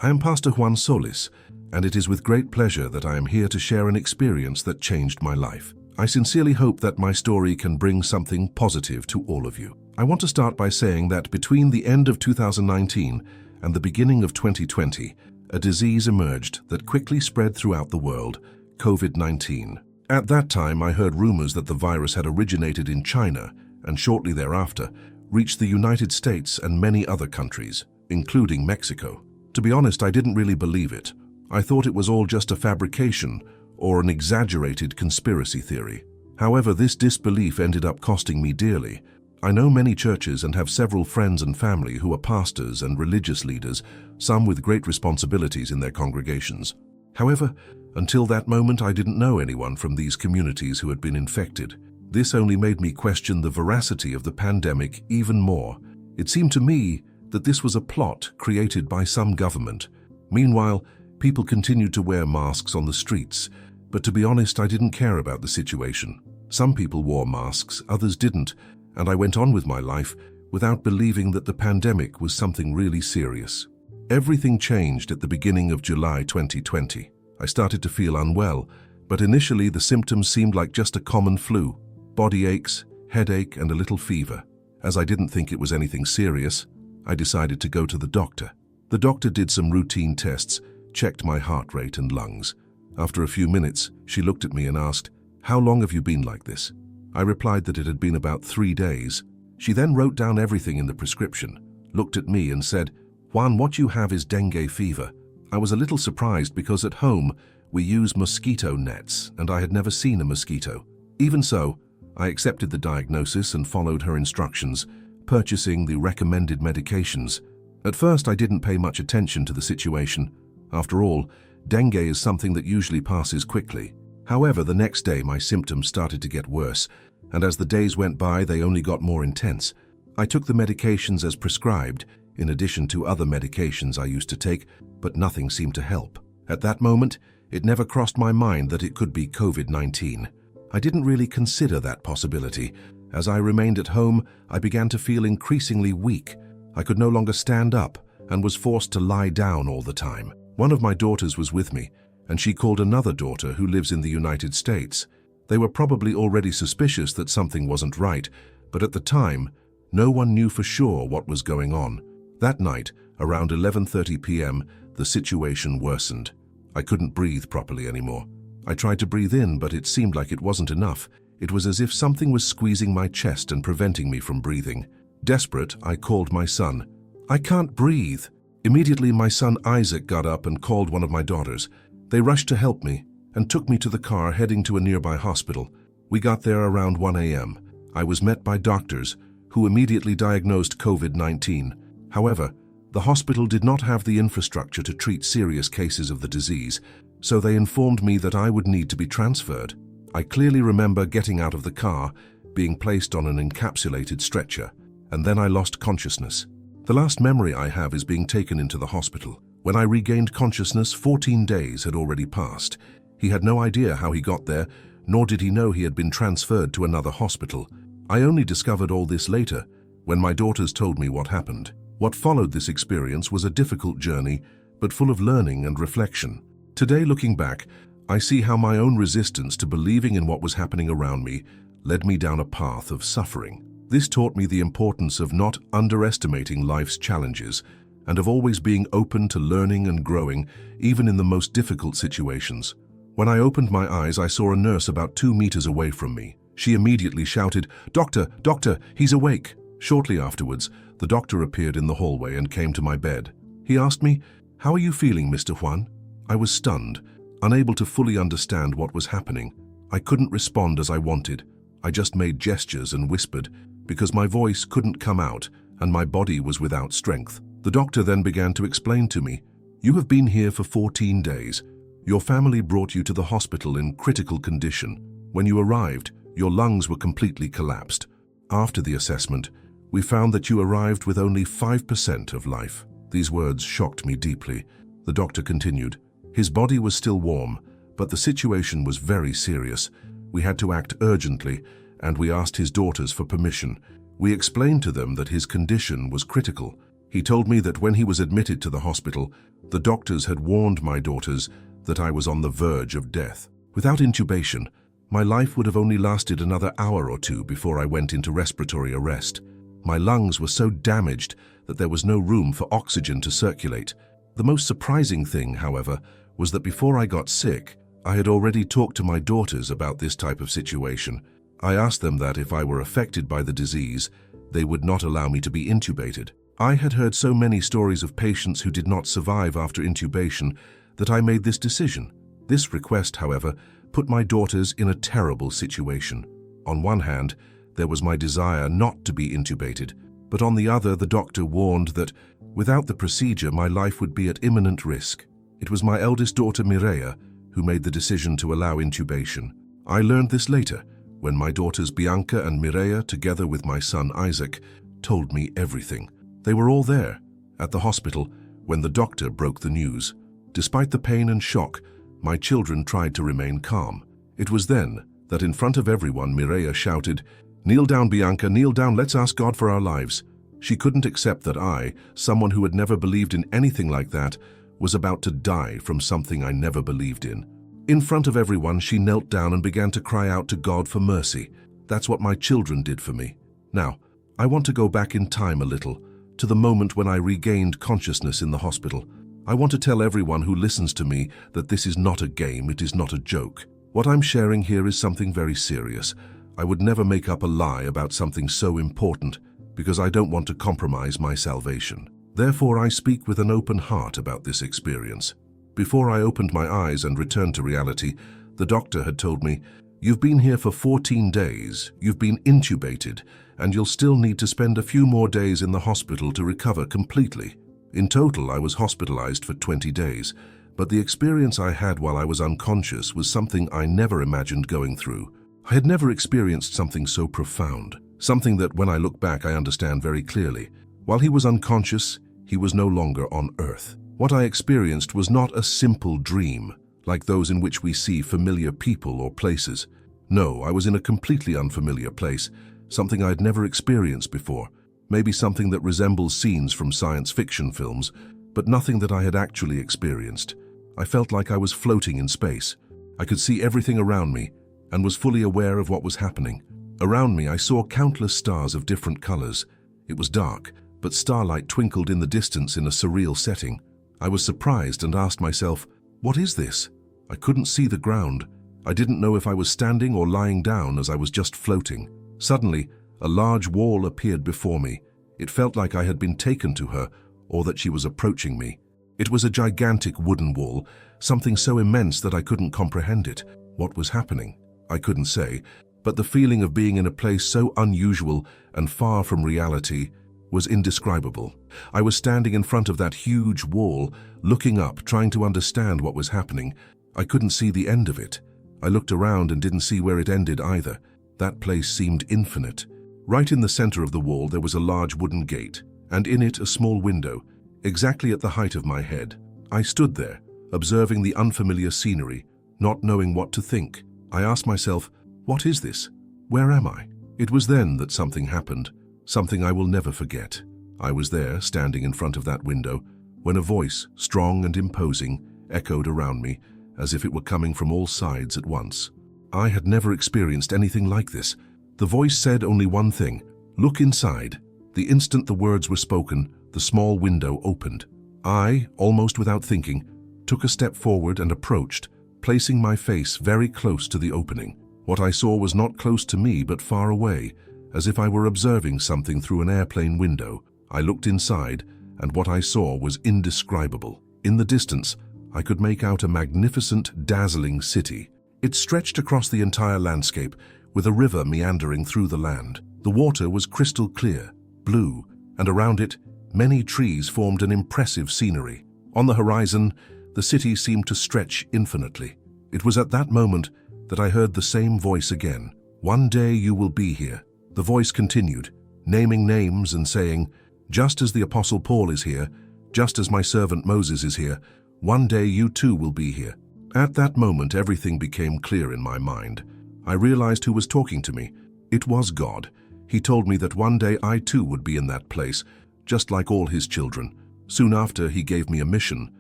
I am Pastor Juan Solis, and it is with great pleasure that I am here to share an experience that changed my life. I sincerely hope that my story can bring something positive to all of you. I want to start by saying that between the end of 2019 and the beginning of 2020, a disease emerged that quickly spread throughout the world, COVID-19. At that time, I heard rumors that the virus had originated in China and shortly thereafter reached the United States and many other countries, including Mexico. To be honest, I didn't really believe it. I thought it was all just a fabrication or an exaggerated conspiracy theory. However, this disbelief ended up costing me dearly. I know many churches and have several friends and family who are pastors and religious leaders, some with great responsibilities in their congregations. However, until that moment, I didn't know anyone from these communities who had been infected. This only made me question the veracity of the pandemic even more. It seemed to me that this was a plot created by some government. Meanwhile, people continued to wear masks on the streets, but to be honest, I didn't care about the situation. Some people wore masks, others didn't, and I went on with my life without believing that the pandemic was something really serious. Everything changed at the beginning of July 2020. I started to feel unwell, but initially the symptoms seemed like just a common flu. Body aches, headache, and a little fever. As I didn't think it was anything serious, I decided to go to the doctor. The doctor did some routine tests, checked my heart rate and lungs. After a few minutes, she looked at me and asked, "How long have you been like this?" I replied that it had been about 3 days. She then wrote down everything in the prescription, looked at me and said, "Juan, what you have is dengue fever." I was a little surprised because at home we use mosquito nets and I had never seen a mosquito. Even so, I accepted the diagnosis and followed her instructions, purchasing the recommended medications. At first, I didn't pay much attention to the situation. After all, dengue is something that usually passes quickly. However, the next day my symptoms started to get worse, and as the days went by, they only got more intense. I took the medications as prescribed, in addition to other medications I used to take, but nothing seemed to help. At that moment, it never crossed my mind that it could be COVID-19. I didn't really consider that possibility. As I remained at home, I began to feel increasingly weak. I could no longer stand up and was forced to lie down all the time. One of my daughters was with me, and she called another daughter who lives in the United States. They were probably already suspicious that something wasn't right, but at the time, no one knew for sure what was going on. That night, around 11:30 p.m., the situation worsened. I couldn't breathe properly anymore. I tried to breathe in, but it seemed like it wasn't enough. It was as if something was squeezing my chest and preventing me from breathing. Desperate, I called my son. "I can't breathe." Immediately, my son Isaac got up and called one of my daughters. They rushed to help me and took me to the car heading to a nearby hospital. We got there around 1 a.m. I was met by doctors who immediately diagnosed COVID-19. However, the hospital did not have the infrastructure to treat serious cases of the disease, so they informed me that I would need to be transferred. I clearly remember getting out of the car, being placed on an encapsulated stretcher, and then I lost consciousness. The last memory I have is being taken into the hospital. When I regained consciousness, 14 days had already passed. He had no idea how he got there, nor did he know he had been transferred to another hospital. I only discovered all this later, when my daughters told me what happened. What followed this experience was a difficult journey, but full of learning and reflection. Today, looking back, I see how my own resistance to believing in what was happening around me led me down a path of suffering. This taught me the importance of not underestimating life's challenges and of always being open to learning and growing, even in the most difficult situations. When I opened my eyes, I saw a nurse about 2 meters away from me. She immediately shouted, "Doctor, doctor, he's awake." Shortly afterwards, the doctor appeared in the hallway and came to my bed. He asked me, "How are you feeling, Mr. Juan?" I was stunned, unable to fully understand what was happening. I couldn't respond as I wanted. I just made gestures and whispered, because my voice couldn't come out and my body was without strength. The doctor then began to explain to me, "You have been here for 14 days. Your family brought you to the hospital in critical condition. When you arrived, your lungs were completely collapsed. After the assessment, we found that you arrived with only 5% of life." These words shocked me deeply. The doctor continued, "His body was still warm, but the situation was very serious. We had to act urgently, and we asked his daughters for permission. We explained to them that his condition was critical, He told me that when he was admitted to the hospital, the doctors had warned my daughters that I was on the verge of death. Without intubation, my life would have only lasted another hour or two before I went into respiratory arrest. My lungs were so damaged that there was no room for oxygen to circulate. The most surprising thing, however, was that before I got sick, I had already talked to my daughters about this type of situation. I asked them that if I were affected by the disease, they would not allow me to be intubated. I had heard so many stories of patients who did not survive after intubation that I made this decision. This request, however, put my daughters in a terrible situation. On one hand, there was my desire not to be intubated, but on the other, the doctor warned that without the procedure, my life would be at imminent risk. It was my eldest daughter, Mireia, who made the decision to allow intubation. I learned this later, when my daughters Bianca and Mireia, together with my son Isaac, told me everything. They were all there, at the hospital, when the doctor broke the news. Despite the pain and shock, my children tried to remain calm. It was then that in front of everyone, Mireia shouted, "Kneel down, Bianca, kneel down, let's ask God for our lives." She couldn't accept that I, someone who had never believed in anything like that, was about to die from something I never believed in. In front of everyone, she knelt down and began to cry out to God for mercy. That's what my children did for me. Now, I want to go back in time a little, to the moment when I regained consciousness in the hospital. I want to tell everyone who listens to me that this is not a game, it is not a joke. What I'm sharing here is something very serious. I would never make up a lie about something so important, because I don't want to compromise my salvation. Therefore, I speak with an open heart about this experience. Before I opened my eyes and returned to reality, the doctor had told me, "You've been here for 14 days, you've been intubated, and you'll still need to spend a few more days in the hospital to recover completely." In total, I was hospitalized for 20 days, but the experience I had while I was unconscious was something I never imagined going through. I had never experienced something so profound, something that when I look back I understand very clearly. While he was unconscious, he was no longer on earth. What I experienced was not a simple dream, like those in which we see familiar people or places. No, I was in a completely unfamiliar place, something I had never experienced before. Maybe something that resembles scenes from science fiction films, but nothing that I had actually experienced. I felt like I was floating in space. I could see everything around me and was fully aware of what was happening. Around me, I saw countless stars of different colors. It was dark, but starlight twinkled in the distance in a surreal setting. I was surprised and asked myself, "What is this?" I couldn't see the ground. I didn't know if I was standing or lying down, as I was just floating. Suddenly, a large wall appeared before me. It felt like I had been taken to her, or that she was approaching me. It was a gigantic wooden wall, something so immense that I couldn't comprehend it. What was happening? I couldn't say, but the feeling of being in a place so unusual and far from reality was indescribable. I was standing in front of that huge wall, looking up, trying to understand what was happening. I couldn't see the end of it. I looked around and didn't see where it ended either. That place seemed infinite. Right in the center of the wall there was a large wooden gate, and in it a small window, exactly at the height of my head. I stood there, observing the unfamiliar scenery, not knowing what to think. I asked myself, "What is this? Where am I?" It was then that something happened, something I will never forget. I was there, standing in front of that window, when a voice, strong and imposing, echoed around me, as if it were coming from all sides at once. I had never experienced anything like this. The voice said only one thing: "Look inside." The instant the words were spoken, the small window opened. I, almost without thinking, took a step forward and approached, placing my face very close to the opening. What I saw was not close to me but far away, as if I were observing something through an airplane window. I looked inside, and what I saw was indescribable. In the distance, I could make out a magnificent, dazzling city. It stretched across the entire landscape, with a river meandering through the land. The water was crystal clear, blue, and around it, many trees formed an impressive scenery. On the horizon, the city seemed to stretch infinitely. It was at that moment that I heard the same voice again. "One day you will be here." The voice continued, naming names and saying, "Just as the Apostle Paul is here, just as my servant Moses is here, one day you too will be here." At that moment, everything became clear in my mind. I realized who was talking to me. It was God. He told me that one day I too would be in that place, just like all his children. Soon after, he gave me a mission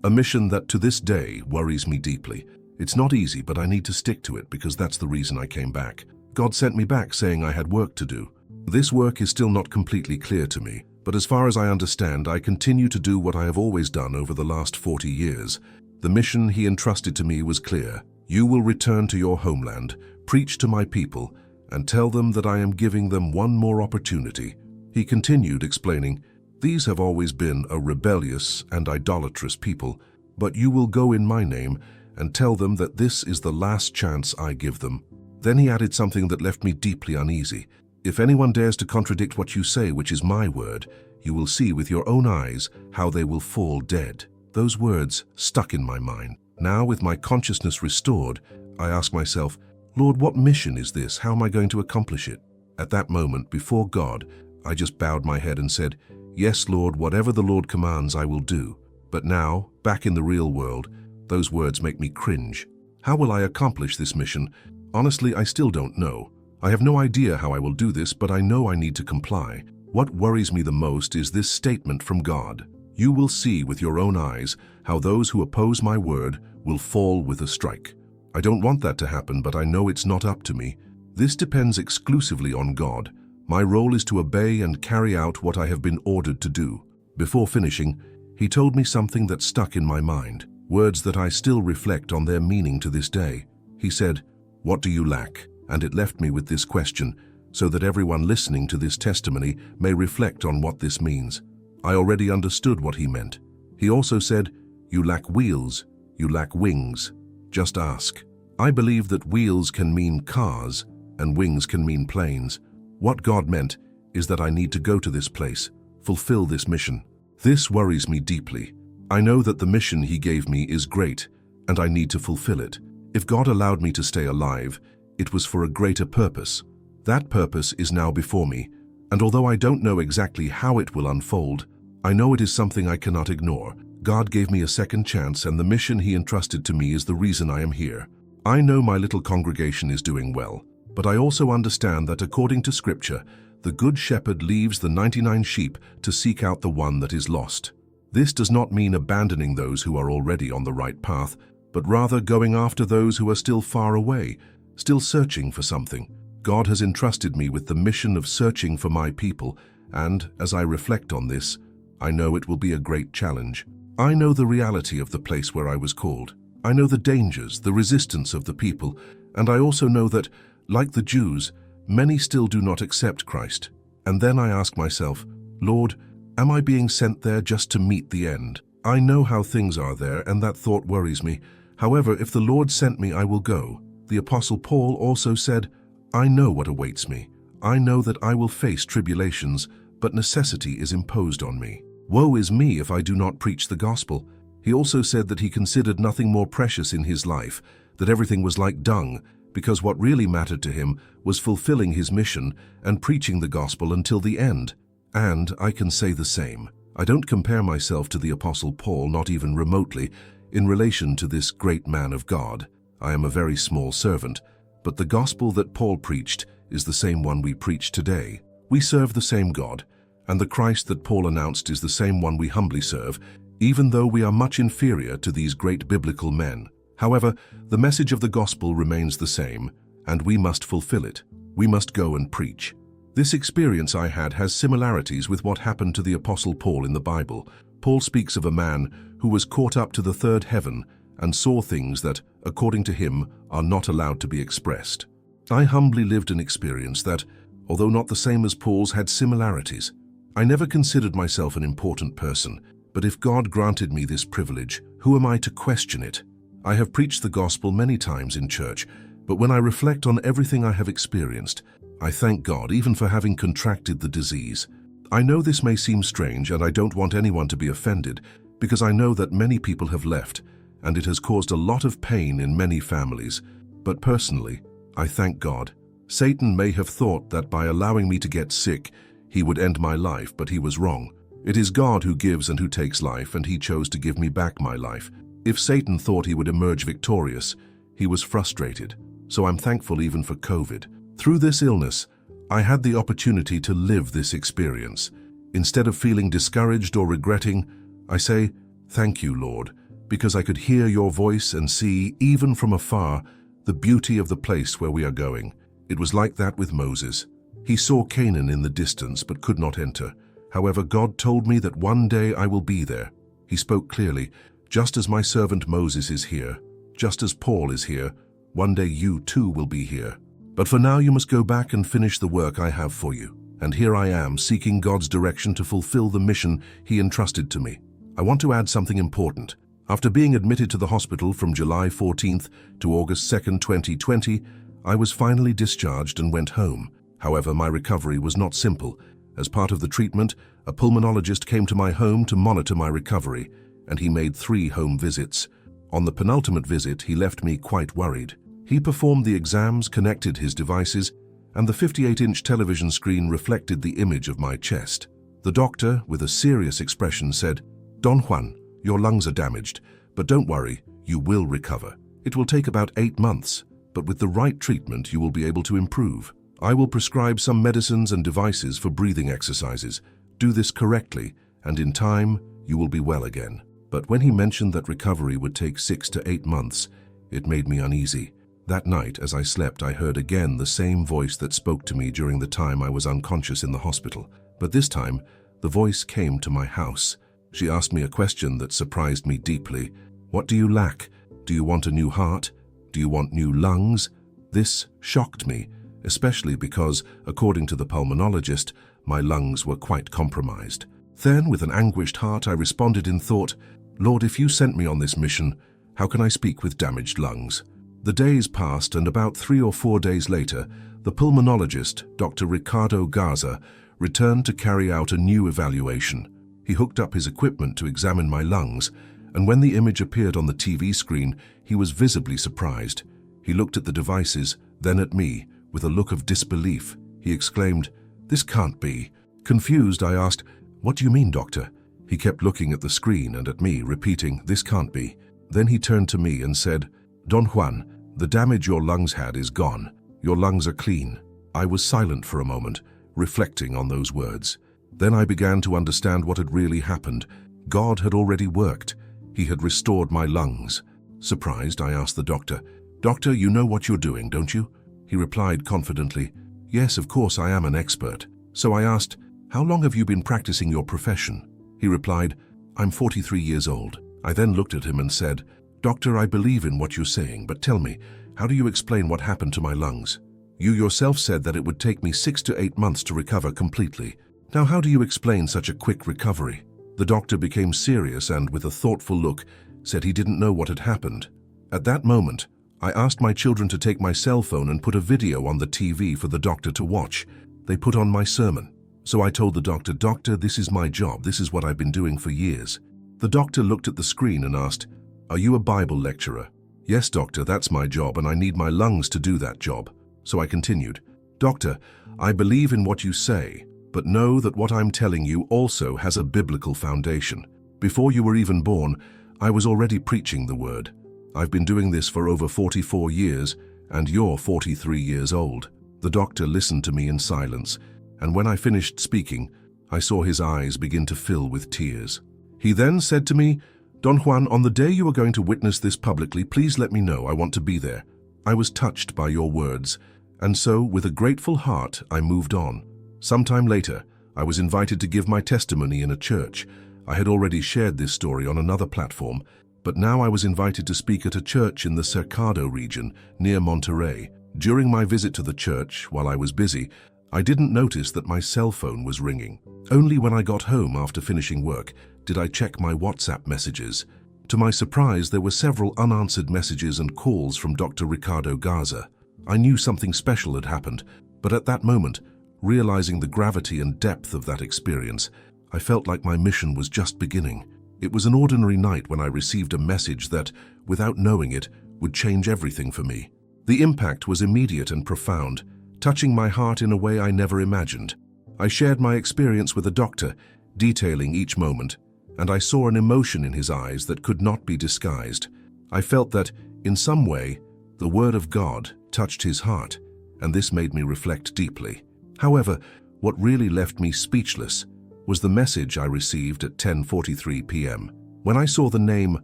that to this day worries me deeply. It's not easy, but I need to stick to it because that's the reason I came back. God sent me back saying I had work to do. This work is still not completely clear to me, but as far as I understand, I continue to do what I have always done over the last 40 years. The mission he entrusted to me was clear. You will return to your homeland, preach to my people, and tell them that I am giving them one more opportunity. He continued, explaining, these have always been a rebellious and idolatrous people, but you will go in my name and tell them that this is the last chance I give them. Then he added something that left me deeply uneasy. If anyone dares to contradict what you say, which is my word, you will see with your own eyes how they will fall dead. Those words stuck in my mind. Now, with my consciousness restored, I ask myself, Lord, what mission is this? How am I going to accomplish it? At that moment, before God, I just bowed my head and said, yes, Lord, whatever the Lord commands, I will do. But now, back in the real world, those words make me cringe. How will I accomplish this mission? Honestly, I still don't know. I have no idea how I will do this, but I know I need to comply. What worries me the most is this statement from God. You will see with your own eyes how those who oppose my word will fall with a strike. I don't want that to happen, but I know it's not up to me. This depends exclusively on God. My role is to obey and carry out what I have been ordered to do. Before finishing, he told me something that stuck in my mind, words that I still reflect on their meaning to this day. He said, what do you lack? And it left me with this question, so that everyone listening to this testimony may reflect on what this means. I already understood what he meant. He also said, you lack wheels, you lack wings. Just ask. I believe that wheels can mean cars and wings can mean planes. What God meant is that I need to go to this place, fulfill this mission. This worries me deeply. I know that the mission he gave me is great, and I need to fulfill it. If God allowed me to stay alive, it was for a greater purpose. That purpose is now before me, and although I don't know exactly how it will unfold, I know it is something I cannot ignore. God gave me a second chance, and the mission he entrusted to me is the reason I am here. I know my little congregation is doing well, but I also understand that according to Scripture, the Good Shepherd leaves the 99 sheep to seek out the one that is lost. This does not mean abandoning those who are already on the right path, but rather going after those who are still far away, still searching for something. God has entrusted me with the mission of searching for my people, and as I reflect on this, I know it will be a great challenge. I know the reality of the place where I was called. I know the dangers, the resistance of the people, and I also know that, like the Jews, many still do not accept Christ. And then I ask myself, Lord, am I being sent there just to meet the end? I know how things are there, and that thought worries me. However, if the Lord sent me, I will go. The Apostle Paul also said, I know what awaits me. I know that I will face tribulations, but necessity is imposed on me. Woe is me if I do not preach the gospel. He also said that he considered nothing more precious in his life, that everything was like dung, because what really mattered to him was fulfilling his mission and preaching the gospel until the end. And I can say the same. I don't compare myself to the Apostle Paul, not even remotely, in relation to this great man of God. I am a very small servant, but the gospel that Paul preached is the same one we preach today. We serve the same God, and the Christ that Paul announced is the same one we humbly serve, even though we are much inferior to these great biblical men. However, the message of the gospel remains the same, and we must fulfill it. We must go and preach. This experience I had has similarities with what happened to the Apostle Paul in the Bible. Paul speaks of a man who was caught up to the third heaven and saw things that, according to him, are not allowed to be expressed. I humbly lived an experience that, although not the same as Paul's, had similarities. I never considered myself an important person, but if God granted me this privilege, who am I to question it? I have preached the gospel many times in church, but when I reflect on everything I have experienced, I thank God even for having contracted the disease. I know this may seem strange, and I don't want anyone to be offended, because I know that many people have left, and it has caused a lot of pain in many families. But personally, I thank God. Satan may have thought that by allowing me to get sick, he would end my life, but he was wrong. It is God who gives and who takes life, and he chose to give me back my life. If Satan thought he would emerge victorious, he was frustrated. So I'm thankful even for COVID. Through this illness, I had the opportunity to live this experience. Instead of feeling discouraged or regretting, I say, "Thank you, Lord," because I could hear your voice and see, even from afar, the beauty of the place where we are going. It was like that with Moses. He saw Canaan in the distance but could not enter. However, God told me that one day I will be there. He spoke clearly, "Just as my servant Moses is here, just as Paul is here, one day you too will be here. But for now you must go back and finish the work I have for you." And here I am, seeking God's direction to fulfill the mission He entrusted to me. I want to add something important. After being admitted to the hospital from July 14th to August 2nd, 2020, I was finally discharged and went home. However, my recovery was not simple. As part of the treatment, a pulmonologist came to my home to monitor my recovery, and he made 3 home visits. On the penultimate visit, he left me quite worried. He performed the exams, connected his devices, and the 58-inch television screen reflected the image of my chest. The doctor, with a serious expression, said, "Don Juan, your lungs are damaged, but don't worry, you will recover. It will take about 8 months, but with the right treatment you will be able to improve. I will prescribe some medicines and devices for breathing exercises. Do this correctly, and in time you will be well again." But when he mentioned that recovery would take 6 to 8 months, it made me uneasy. That night, as I slept, I heard again the same voice that spoke to me during the time I was unconscious in the hospital. But this time, the voice came to my house. She asked me a question that surprised me deeply. "What do you lack? Do you want a new heart? Do you want new lungs?" This shocked me, especially because, according to the pulmonologist, my lungs were quite compromised. Then, with an anguished heart, I responded in thought, "Lord, if you sent me on this mission, how can I speak with damaged lungs?" The days passed, and about 3 or 4 days later, the pulmonologist, Dr. Ricardo Garza, returned to carry out a new evaluation. He hooked up his equipment to examine my lungs, and when the image appeared on the TV screen, he was visibly surprised. He looked at the devices, then at me, with a look of disbelief. He exclaimed, "This can't be." Confused, I asked, "What do you mean, doctor?" He kept looking at the screen and at me, repeating, "This can't be." Then he turned to me and said, "Don Juan, the damage your lungs had is gone. Your lungs are clean." I was silent for a moment, reflecting on those words. Then I began to understand what had really happened. God had already worked. He had restored my lungs. Surprised, I asked the doctor, "Doctor, you know what you're doing, don't you?" He replied confidently, "Yes, of course I am an expert." So I asked, "How long have you been practicing your profession?" He replied, "I'm 43 years old." I then looked at him and said, "Doctor, I believe in what you're saying, but tell me, how do you explain what happened to my lungs? You yourself said that it would take me 6 to 8 months to recover completely. Now how do you explain such a quick recovery?" The doctor became serious and, with a thoughtful look, said he didn't know what had happened. At that moment, I asked my children to take my cell phone and put a video on the TV for the doctor to watch. They put on my sermon. So I told the doctor, "Doctor, this is my job. This is what I've been doing for years." The doctor looked at the screen and asked, "Are you a Bible lecturer?" "Yes, doctor, that's my job, and I need my lungs to do that job." So I continued, "Doctor, I believe in what you say, but know that what I'm telling you also has a biblical foundation. Before you were even born, I was already preaching the word. I've been doing this for over 44 years, and you're 43 years old." The doctor listened to me in silence, and when I finished speaking, I saw his eyes begin to fill with tears. He then said to me, "Don Juan, on the day you are going to witness this publicly, please let me know. I want to be there." I was touched by your words, and so, with a grateful heart, I moved on. Sometime later, I was invited to give my testimony in a church. I had already shared this story on another platform, but now I was invited to speak at a church in the Cercado region, near Monterrey. During my visit to the church, while I was busy, I didn't notice that my cell phone was ringing. Only when I got home after finishing work did I check my WhatsApp messages. To my surprise, there were several unanswered messages and calls from Dr. Ricardo Garza. I knew something special had happened, but at that moment, realizing the gravity and depth of that experience, I felt like my mission was just beginning. It was an ordinary night when I received a message that, without knowing it, would change everything for me. The impact was immediate and profound, touching my heart in a way I never imagined. I shared my experience with a doctor, detailing each moment, and I saw an emotion in his eyes that could not be disguised. I felt that, in some way, the Word of God touched his heart, and this made me reflect deeply. However, what really left me speechless was the message I received at 10:43 p.m. When I saw the name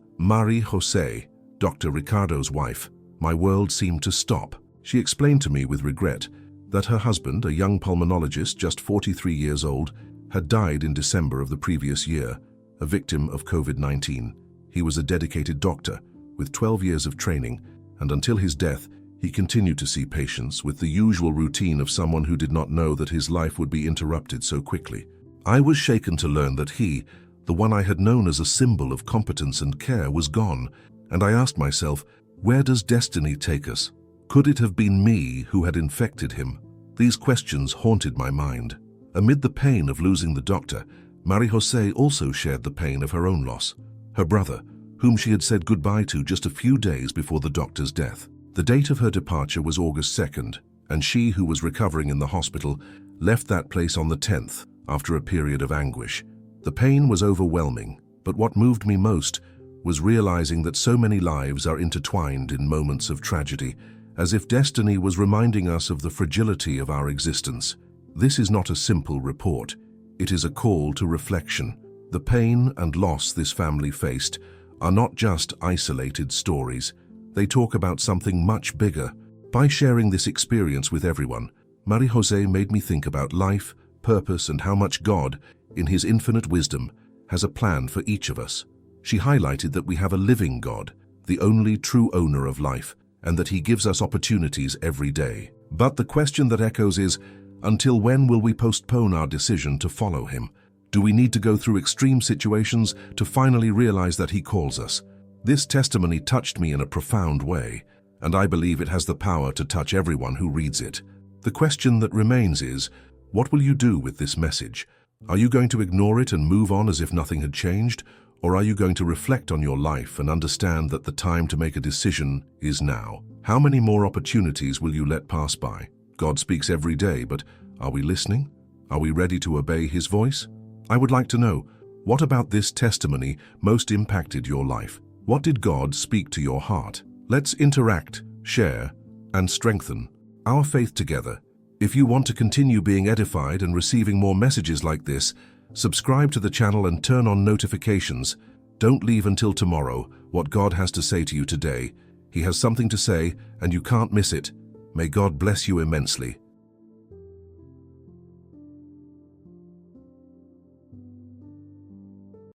Marie Jose, Dr. Ricardo's wife, my world seemed to stop. She explained to me with regret that her husband, a young pulmonologist just 43 years old, had died in December of the previous year, a victim of COVID-19. He was a dedicated doctor with 12 years of training, and until his death, he continued to see patients with the usual routine of someone who did not know that his life would be interrupted so quickly. I was shaken to learn that he, the one I had known as a symbol of competence and care, was gone, and I asked myself, where does destiny take us? Could it have been me who had infected him? These questions haunted my mind. Amid the pain of losing the doctor, Marie Jose also shared the pain of her own loss. Her brother, whom she had said goodbye to just a few days before the doctor's death. The date of her departure was August 2nd, and she, who was recovering in the hospital, left that place on the 10th after a period of anguish. The pain was overwhelming, but what moved me most was realizing that so many lives are intertwined in moments of tragedy, as if destiny was reminding us of the fragility of our existence. This is not a simple report. It is a call to reflection. The pain and loss this family faced are not just isolated stories. They talk about something much bigger. By sharing this experience with everyone, Marie Jose made me think about life, purpose, and how much God, in His infinite wisdom, has a plan for each of us. She highlighted that we have a living God, the only true owner of life, and that He gives us opportunities every day. But the question that echoes is, until when will we postpone our decision to follow Him? Do we need to go through extreme situations to finally realize that He calls us? This testimony touched me in a profound way, and I believe it has the power to touch everyone who reads it. The question that remains is, what will you do with this message? Are you going to ignore it and move on as if nothing had changed? Or are you going to reflect on your life and understand that the time to make a decision is now? How many more opportunities will you let pass by? God speaks every day, but are we listening? Are we ready to obey His voice? I would like to know, what about this testimony most impacted your life? What did God speak to your heart? Let's interact, share, and strengthen our faith together. If you want to continue being edified and receiving more messages like this, subscribe to the channel and turn on notifications. Don't leave until tomorrow what God has to say to you today. He has something to say, and you can't miss it. May God bless you immensely.